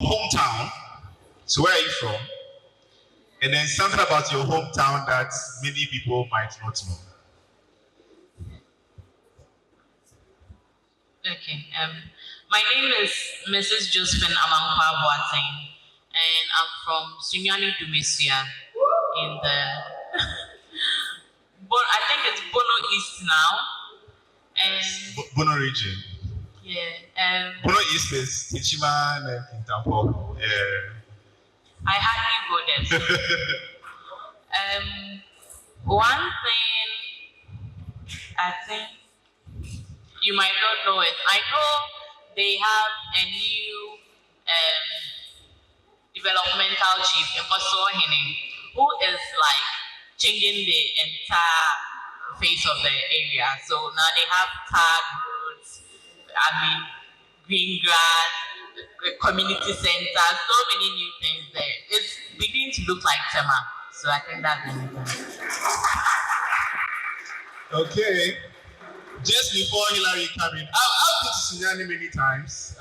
Hometown. So where are you from? And then something about your hometown that many people might not know. Okay. My name is Mrs. Josephine Amankwah Boateng, and I'm from Sunyani Dumesia in the I think it's Bono East now. And Bono region. Yeah. Bono East is Tichima and Kintampo. Yeah. I hardly go there. One thing I think you might not know it. I know they have a new developmental chief, who is like changing the entire face of the area. So now they have tarred roads, green grass, community center, so many new things there. It's beginning to look like Tema. So I think that's the Okay. Just before Hillary came in, I've been to Sunyani many times.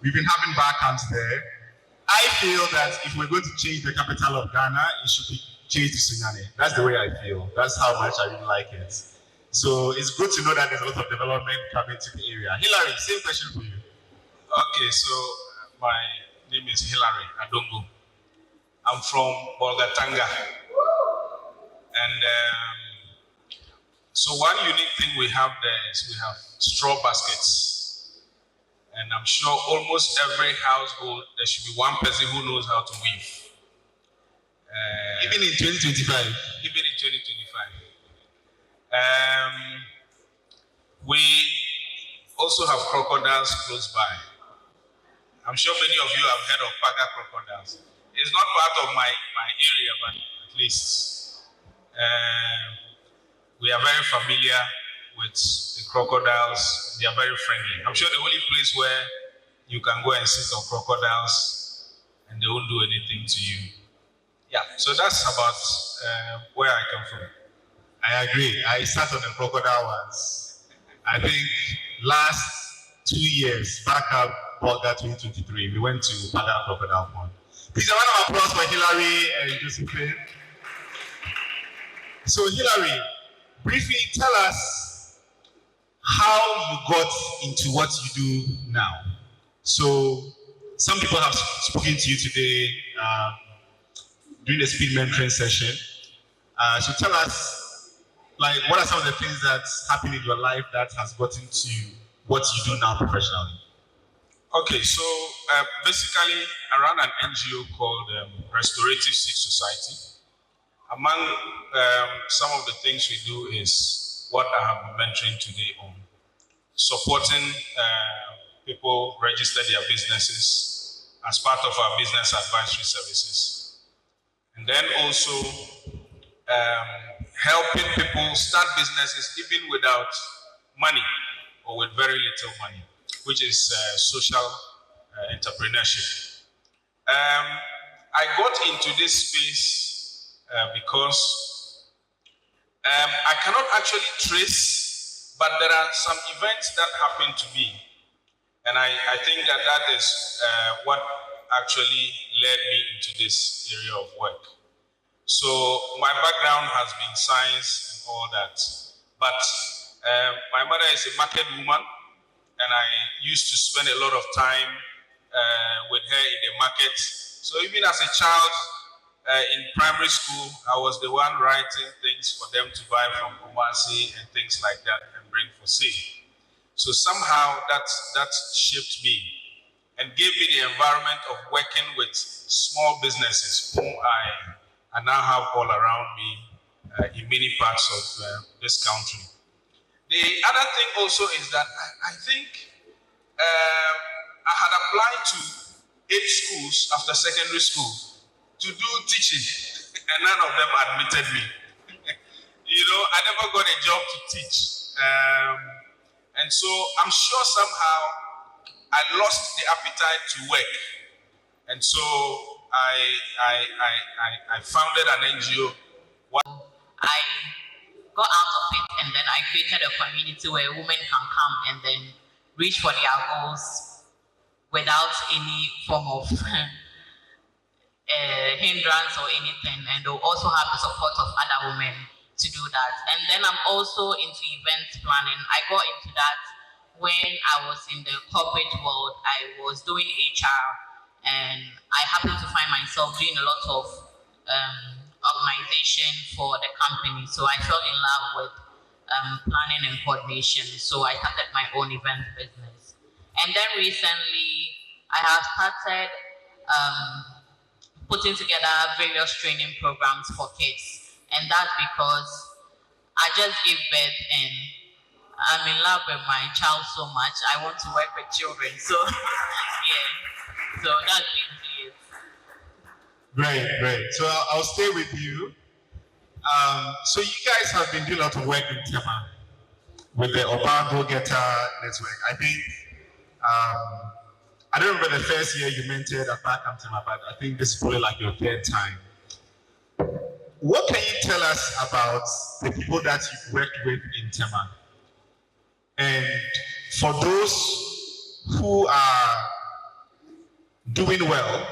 We've been having bar camps there. I feel that if we're going to change the capital of Ghana, it should be changed to Sunyani. That's the way I feel. That's how much I really like it. So it's good to know that there's a lot of development coming to the area. Hillary, same question for you. Okay, so my name is Hillary Adongo. I'm from Bolgatanga. And so one unique thing we have there is we have straw baskets. And I'm sure almost every household, there should be one person who knows how to weave. Even in 2025? Even in 2025. We also have crocodiles close by. I'm sure many of you have heard of Paga crocodiles. It's not part of my area, but at least we are very familiar with the crocodiles. They are very friendly. I'm sure the only place where you can go and sit on crocodiles and they won't do anything to you. Yeah, so that's about where I come from. I agree. I sat on the crocodile once. I think last 2 years, back up Bulga 2023, we went to Paga Crocodile Pond. Please, a round of applause for Hillary and Josephine. So Hillary, briefly tell us how you got into what you do now. So some people have spoken to you today during the speed mentoring session. So tell us, what are some of the things that's happened in your life that has gotten to what you do now professionally? Okay, so basically I run an NGO called Restorative Seed Society. Among some of the things we do is what I have been mentoring today on supporting people register their businesses as part of our business advisory services. And then also helping people start businesses even without money or with very little money, which is social entrepreneurship. I got into this space because I cannot actually trace, but there are some events that happened to me. And I think that is what actually led me into this area of work. So my background has been science and all that. But my mother is a market woman, and I used to spend a lot of time with her in the market. So even as a child in primary school, I was the one writing things for them to buy from Kumasi and things like that and bring for sale. So somehow that shaped me and gave me the environment of working with small businesses whom I now have all around me in many parts of this country. The other thing also is that I think I had applied to 8 schools after secondary school to do teaching, and none of them admitted me. I never got a job to teach. And so I'm sure somehow I lost the appetite to work. And so I founded an NGO. I got out of it, and then I created a community where women can come and then reach for their goals without any form of hindrance or anything, and they'll also have the support of other women to do that. And then I'm also into event planning. I got into that when I was in the corporate world. I was doing HR, and I happened to find myself doing a lot of organization for the company. So I fell in love with planning and coordination. So I started my own event business. And then recently, I have started putting together various training programs for kids. And that's because I just gave birth and I'm in love with my child so much. I want to work with children. So, yeah. So that's basically it. Great, great. So I'll stay with you. So you guys have been doing a lot of work in Tema with the Adongo network. I think, I don't remember the first year you mentored at Barcam Tema, but I think this is probably like your third time. What can you tell us about the people that you've worked with in Tema? And for those who are doing well,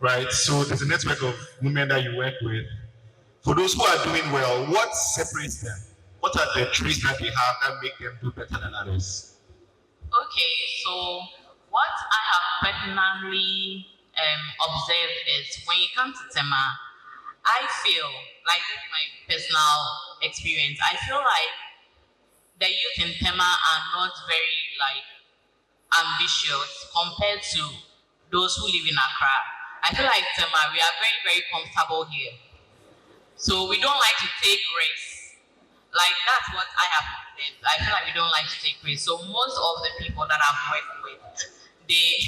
right? So there's a network of women that you work with. For those who are doing well, what separates them? What are the traits that they have that make them do better than others? Okay, so what I have personally observed is when you come to Tema, I feel like with my personal experience, I feel like the youth in Tema are not very like ambitious compared to those who live in Accra. I feel like Tema, we are very, very comfortable here. So we don't like to take risks. Like that's what I have said. I feel like we don't like to take risks. So most of the people that I've worked with, they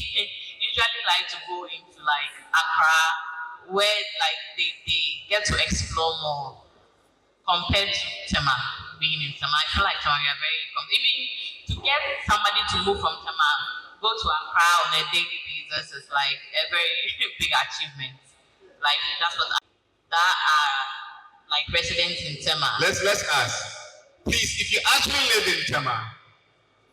usually like to go into like Accra, where like they get to explore more compared to Tema, being in Tema. I feel like Tema, we are very even to get somebody to move from Tema, go to Accra on a daily basis is like a very big achievement. Like that's what that are like residents in Tema. Let's ask. Please, if you actually live in Tema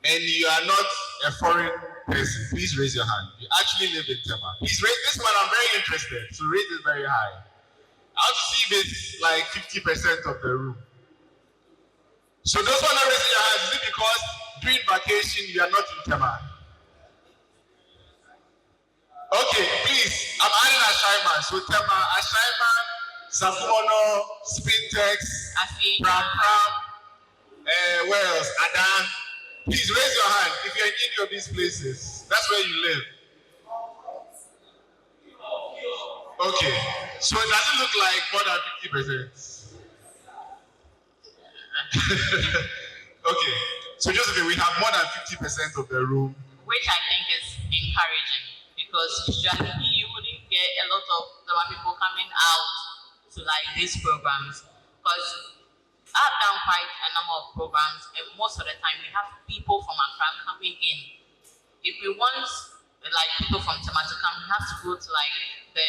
and you are not a foreign person, please raise your hand. You actually live in Tema. Please raise this one. I'm very interested. So raise it very high. I want to see if it's like 50% of the room. So those who are not raising your hands, is it because during vacation you are not in Tema? Okay, please. I'm adding Ashaiman. So Tema, Ashaiman, Safuono, Spintex, Pram, where else? Adan. Please raise your hand if you're in any of these places. That's where you live. Okay, so it doesn't look like more than 50%. Okay, so Josephine, we have more than 50% of the room. Which I think is encouraging because usually you wouldn't get a lot of people coming out to like these programs. Because I've done quite a number of programs, and most of the time we have people from Accra coming in. If we want like people from Tema to come, we have to go to like the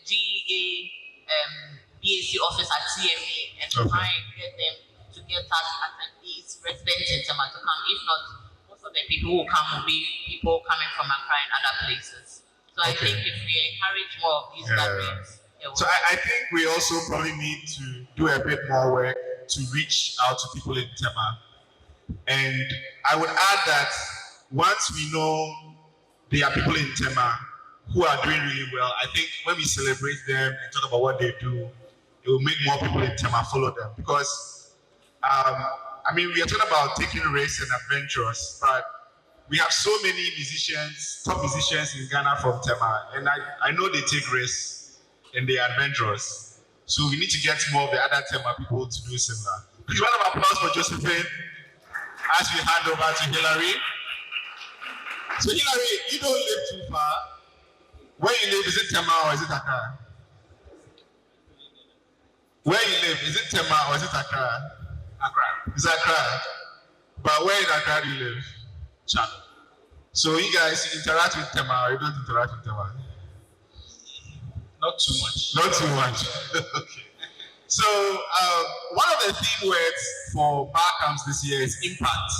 GEA BAC office at CMA and try and get them to get us attendees, residents in Tema to come. If not, most of the people who come will be people coming from Accra and other places. So I think if we encourage more of these gatherings. So I think we also probably need to do a bit more work to reach out to people in Tema. And I would add that once we know there are people in Tema who are doing really well, I think when we celebrate them and talk about what they do, it will make more people in Tema follow them. Because, I mean, we are talking about taking risks and adventures, but we have so many musicians, top musicians in Ghana from Tema, and I know they take risks and they are adventurous. So we need to get more of the other Tema people to do similar. Please, round of applause for Josephine as we hand over to Hillary. So Hillary, you don't live too far. Where you live, is it Tema or is it Accra? Where you live, is it Tema or is it Accra? Accra. It's Accra. But where in Accra do you live? Channel. So you guys interact with Tema or you don't interact with Tema? Not too much. Not too much. Okay. So one of the theme words for Barcamps this year is impact.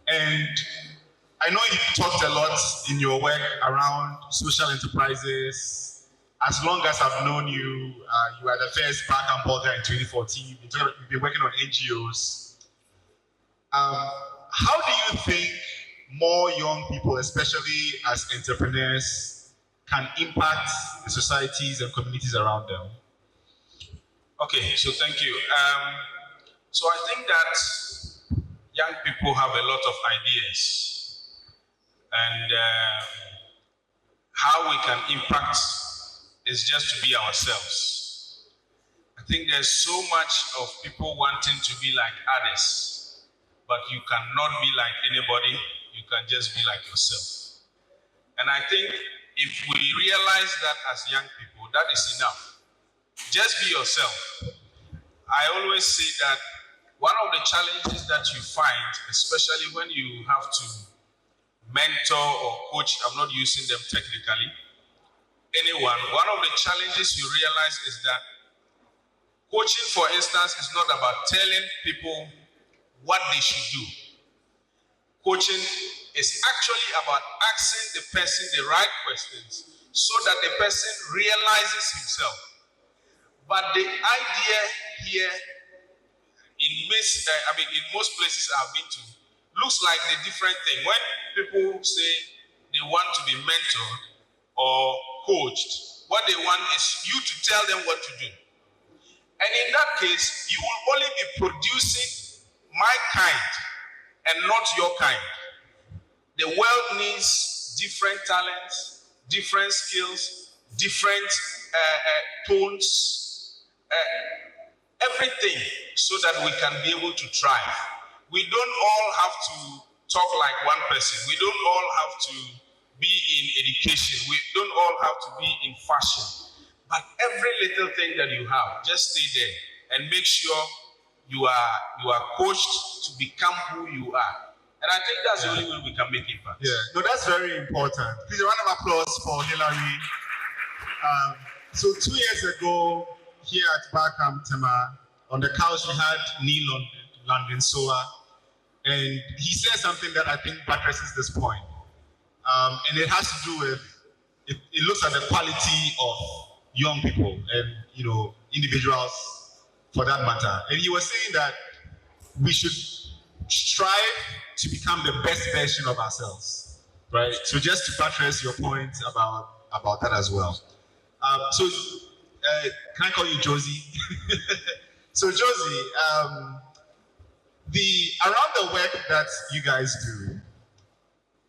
And I know you talked a lot in your work around social enterprises. As long as I've known you, you were the first back-end blogger in 2014. You've been working on NGOs. How do you think more young people, especially as entrepreneurs, can impact the societies and communities around them? Okay, so thank you. So I think that young people have a lot of ideas, and how we can impact is just to be ourselves. I think there's so much of people wanting to be like others, but you cannot be like anybody. You can just be like yourself. And I think if we realize that as young people, that is enough. Just be yourself. I always say that one of the challenges that you find, especially when you have to mentor or coach, I'm not using them technically, anyone, one of the challenges you realize is that coaching, for instance, is not about telling people what they should do. Coaching is actually about asking the person the right questions so that the person realizes himself. But the idea here, in most places I've been to, looks like the different thing. When people say they want to be mentored or coached, what they want is you to tell them what to do. And in that case, you will only be producing my kind and not your kind. The world needs different talents, different skills, different tones, everything, so that we can be able to thrive. We don't all have to talk like one person. We don't all have to be in education. We don't all have to be in fashion. But every little thing that you have, just stay there and make sure you are coached to become who you are. And I think that's the only way we can make impact. Yeah, no, that's very important. Please, a round of applause for Hillary. So 2 years ago, here at Barkham Tema, on the couch, we had Neil London Soa, and he said something that I think buttresses this point. And it has to do with, it looks at the quality of young people and, individuals for that matter. And he was saying that we should strive to become the best version of ourselves, right? So just to buttress your point about that as well. Can I call you Josie? So Josie, around the work that you guys do,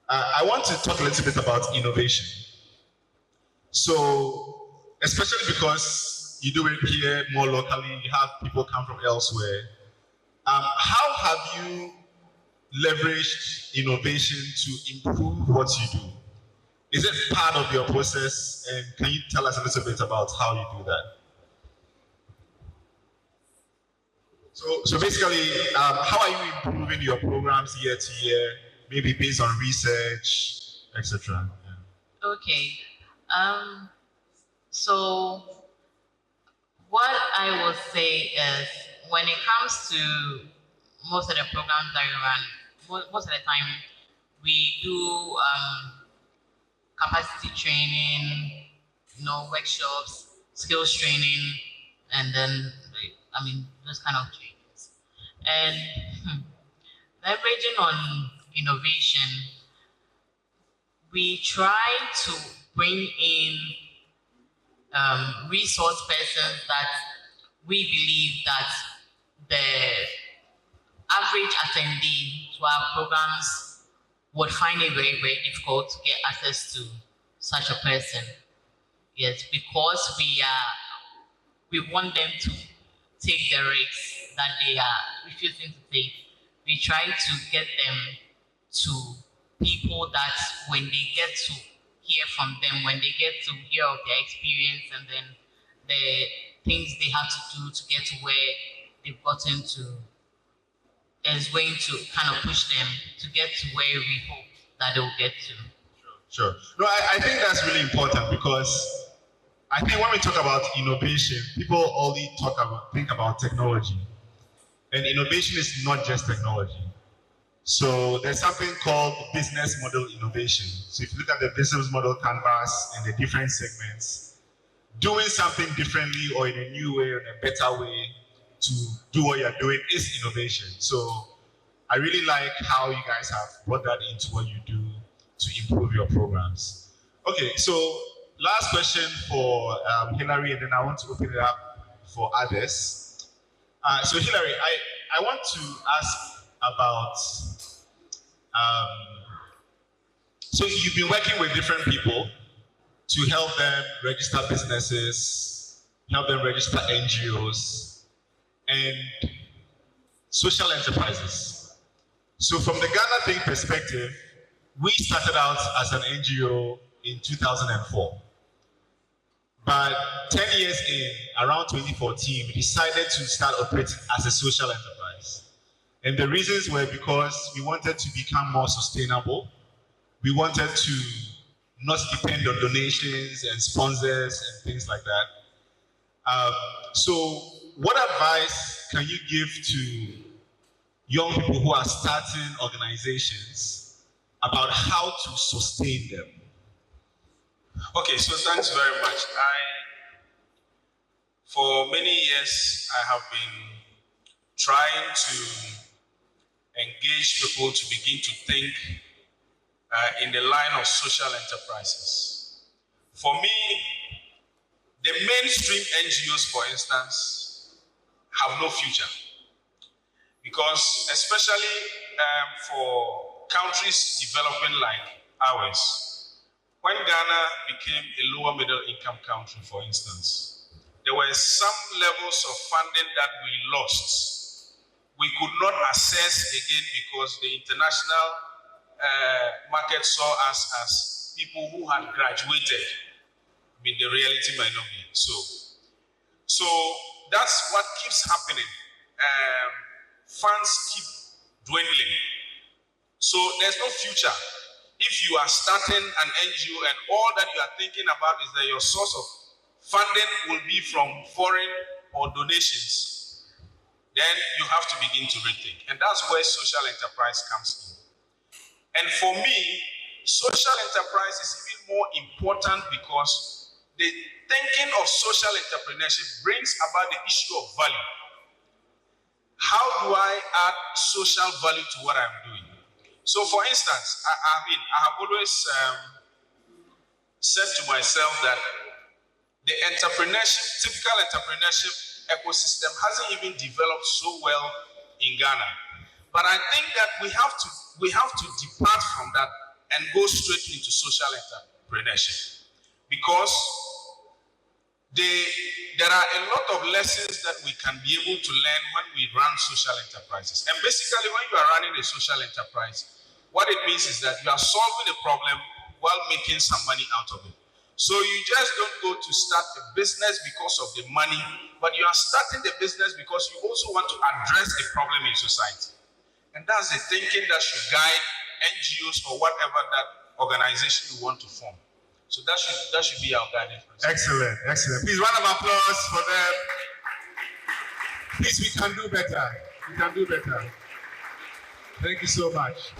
I want to talk a little bit about innovation. So, especially because you do it here more locally, you have people come from elsewhere. How have you leveraged innovation to improve what you do? Is it part of your process? And can you tell us a little bit about how you do that? So basically, how are you improving your programs year to year, maybe based on research, etc.? Yeah. Okay. So what I would say is, when it comes to most of the programs that we run, most of the time we do capacity training, workshops, skills training, and then those kind of trainings. And leveraging on innovation, we try to bring in resource persons that we believe that the average attendee to our programs would find it very, very difficult to get access to such a person. Yes, because we want them to take the risks that they are refusing to take. We try to get them to people that when they get to hear from them, when they get to hear of their experience and then the things they have to do to get to where they've gotten to, is going to kind of push them to get to where we hope that they'll get to. Sure. No, I think that's really important, because I think when we talk about innovation, people only think about technology. And innovation is not just technology. So there's something called business model innovation. So if you look at the business model canvas and the different segments, doing something differently or in a new way or in a better way to do what you're doing is innovation. So I really like how you guys have brought that into what you do to improve your programs. Okay, so last question for Hillary, and then I want to open it up for others. So Hillary, I want to ask about, so you've been working with different people to help them register businesses, help them register NGOs, and social enterprises. So from the Ghana Think perspective, we started out as an NGO in 2004. But 10 years in, around 2014, we decided to start operating as a social enterprise. And the reasons were because we wanted to become more sustainable. We wanted to not depend on donations and sponsors and things like that. So what advice can you give to young people who are starting organizations about how to sustain them? Okay, so thanks very much. For many years, I have been trying to engage people to begin to think in the line of social enterprises. For me, the mainstream NGOs, for instance, have no future. Because especially for countries developing like ours, when Ghana became a lower middle income country, for instance, there were some levels of funding that we lost. We could not access again because the international market saw us as people who had graduated. I mean, the reality might not be so that's what keeps happening. Funds keep dwindling. So there's no future. If you are starting an NGO and all that you are thinking about is that your source of funding will be from foreign or donations, then you have to begin to rethink. And that's where social enterprise comes in. And for me, social enterprise is even more important because the thinking of social entrepreneurship brings about the issue of value. How do I add social value to what I'm doing? So for instance, I have always said to myself that the typical entrepreneurship ecosystem hasn't even developed so well in Ghana. But I think that we have to depart from that and go straight into social entrepreneurship. Because there are a lot of lessons that we can be able to learn when we run social enterprises. And basically, when you are running a social enterprise, what it means is that you are solving a problem while making some money out of it. So you just don't go to start a business because of the money, but you are starting the business because you also want to address a problem in society. And that's the thinking that should guide NGOs or whatever that organization you want to form. So that should be our guiding principle. Excellent, excellent. Please, round of applause for them. Please, we can do better. We can do better. Thank you so much.